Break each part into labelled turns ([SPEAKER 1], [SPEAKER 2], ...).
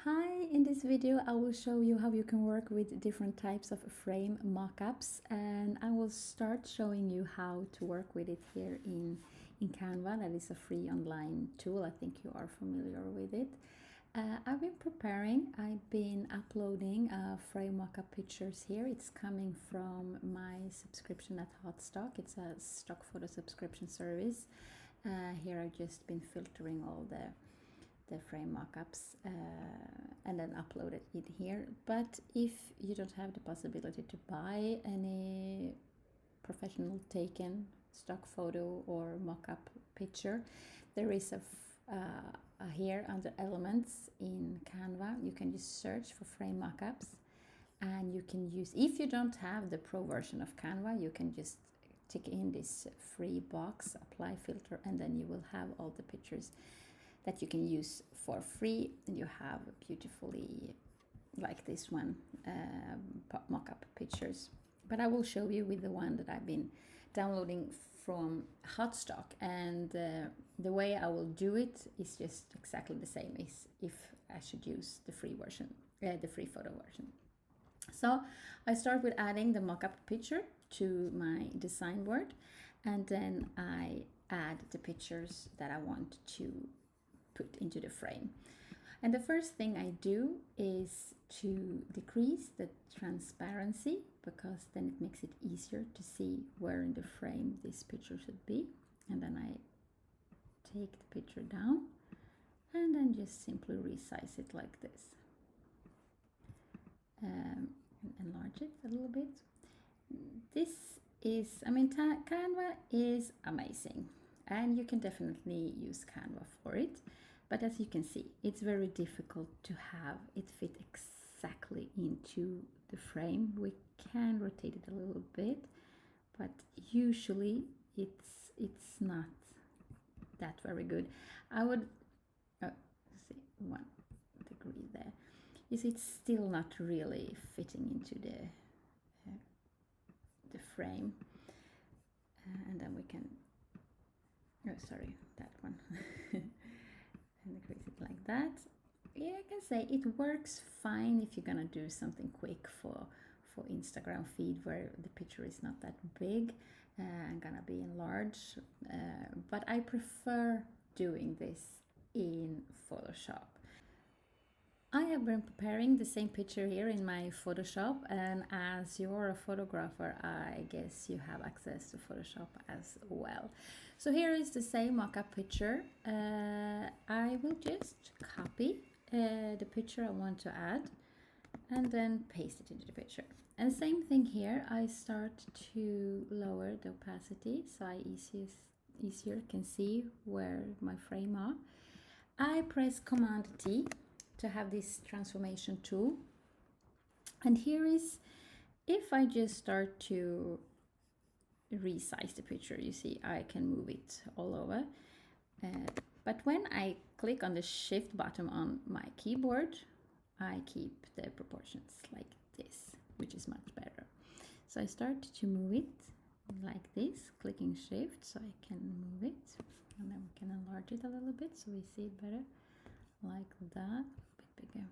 [SPEAKER 1] Hi, in this video I will show you how you can work with different types of frame mockups, and I will start showing you how to work with it here in Canva. That is a free online tool. I think you are familiar with it. I've been preparing, I've been uploading frame mockup pictures here. It's coming from my subscription at HauteStock. It's a stock photo subscription service. Here I've just been filtering all the frame mockups and then uploaded it here. But if you don't have the possibility to buy any professional taken stock photo or mockup picture, there is a here under elements in Canva you can just search for frame mockups, and you can use, if you don't have the pro version of Canva, you can just tick in this free box, apply filter, and then you will have all the pictures that you can use for free, and you have beautifully, like this one, mock-up pictures. But I will show you with the one that I've been downloading from HauteStock, and the way I will do it is just exactly the same as if I should use the free version, the free photo version. So I start with adding the mock-up picture to my design board, and then I add the pictures that I want to put into the frame. And the first thing I do is to decrease the transparency, because then it makes it easier to see where in the frame this picture should be. And then I take the picture down and then just simply resize it like this. Enlarge it a little bit. This is, I mean, Canva is amazing, and you can definitely use Canva for it. But as you can see, it's very difficult to have it fit exactly into the frame. We can rotate it a little bit, but usually it's not that very good. I would see 1 degree there. You see, it's still not really fitting into the frame, and then we can, oh sorry, that one. And decrease it like that. Yeah, I can say it works fine if you're gonna do something quick for Instagram feed where the picture is not that big and gonna be enlarged, but I prefer doing this in Photoshop. I have been preparing the same picture here in my Photoshop, and as you're a photographer, I guess you have access to Photoshop as well. So here is the same mock-up picture. I will just copy the picture I want to add and then paste it into the picture. And same thing here, I start to lower the opacity so I easier can see where my frame are. I press Command T to have this transformation tool, and here is, if I just start to resize the picture, you see I can move it all over, but when I click on the shift button on my keyboard, I keep the proportions like this, which is much better. So I start to move it like this, clicking shift so I can move it, and then we can enlarge it a little bit so we see it better, like that, a bit bigger,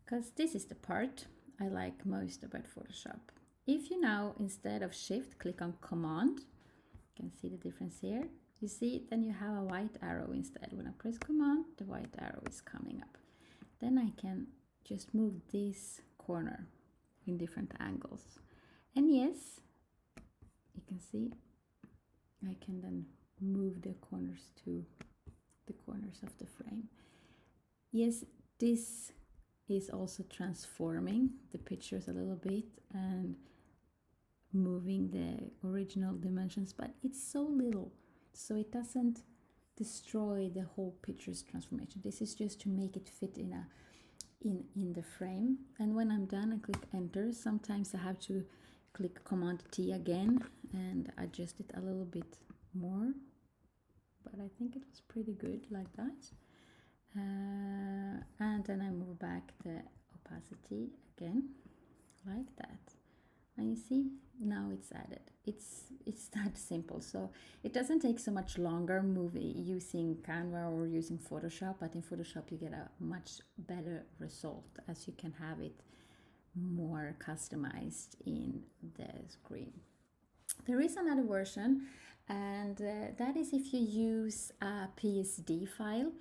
[SPEAKER 1] because this is the part I like most about Photoshop. If you now, instead of shift, click on command, you can see the difference here. You see, then you have a white arrow instead. When I press command, the white arrow is coming up. Then I can just move this corner in different angles. And yes, you can see I can then move the corners to the corners of the frame. Yes, this is also transforming the pictures a little bit and moving the original dimensions, but it's so little, so it doesn't destroy the whole picture's transformation. This is just to make it fit in the frame. And when I'm done, I click enter. Sometimes I have to click Command T again and adjust it a little bit more, but I think it was pretty good like that. And then I move back the opacity again, like that. and you see now it's added. It's that simple. So it doesn't take so much longer using Canva or using Photoshop, but in Photoshop you get a much better result as you can have it more customized in the screen. There is another version, and that is if you use a PSD file.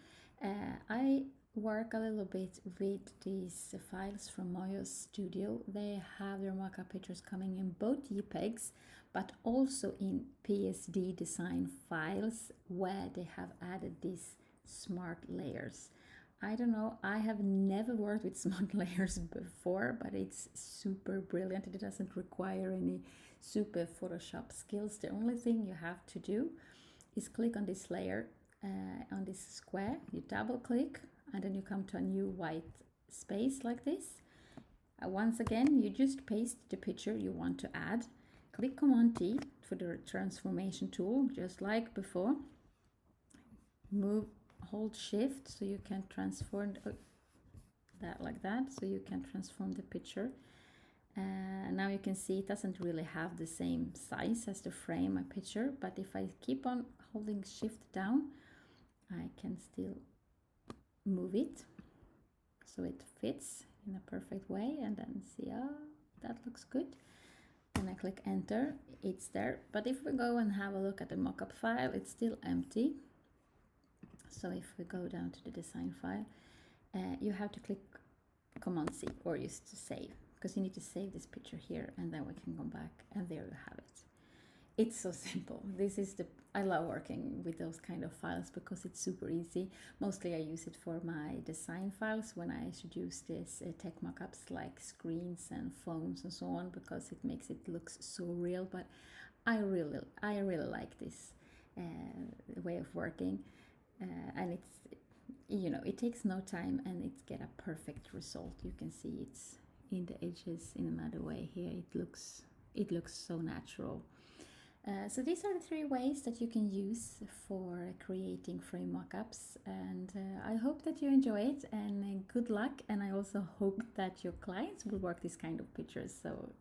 [SPEAKER 1] I work a little bit with these files from Moyo Studio. They have their mockup pictures coming in both JPEGs, but also in PSD design files where they have added these smart layers. I don't know, I have never worked with smart layers before, but it's super brilliant. It doesn't require any super Photoshop skills. The only thing you have to do is click on this layer, on this square, you double click, and then you come to a new white space like this. Once again, you just paste the picture you want to add. Click Command T for the transformation tool, just like before. Hold Shift so you can transform that like that, so you can transform the picture. Now you can see it doesn't really have the same size as the frame a picture, but if I keep on holding Shift down, I can still move it so it fits in a perfect way, and then see, that looks good. And I click Enter, it's there. But if we go and have a look at the mockup file, it's still empty. So if we go down to the design file, you have to click Command C or use to save, because you need to save this picture here, and then we can go back, and there you have it. It's so simple. I love working with those kind of files because it's super easy. Mostly I use it for my design files when I should use this tech mockups like screens and phones and so on, because it makes it look so real. But I really like this way of working, and it's, you know, it takes no time and it's get a perfect result. You can see it's in the edges in another way here. It looks so natural. So these are the 3 ways that you can use for creating frame mockups, and I hope that you enjoy it, and good luck. And I also hope that your clients will work this kind of pictures. So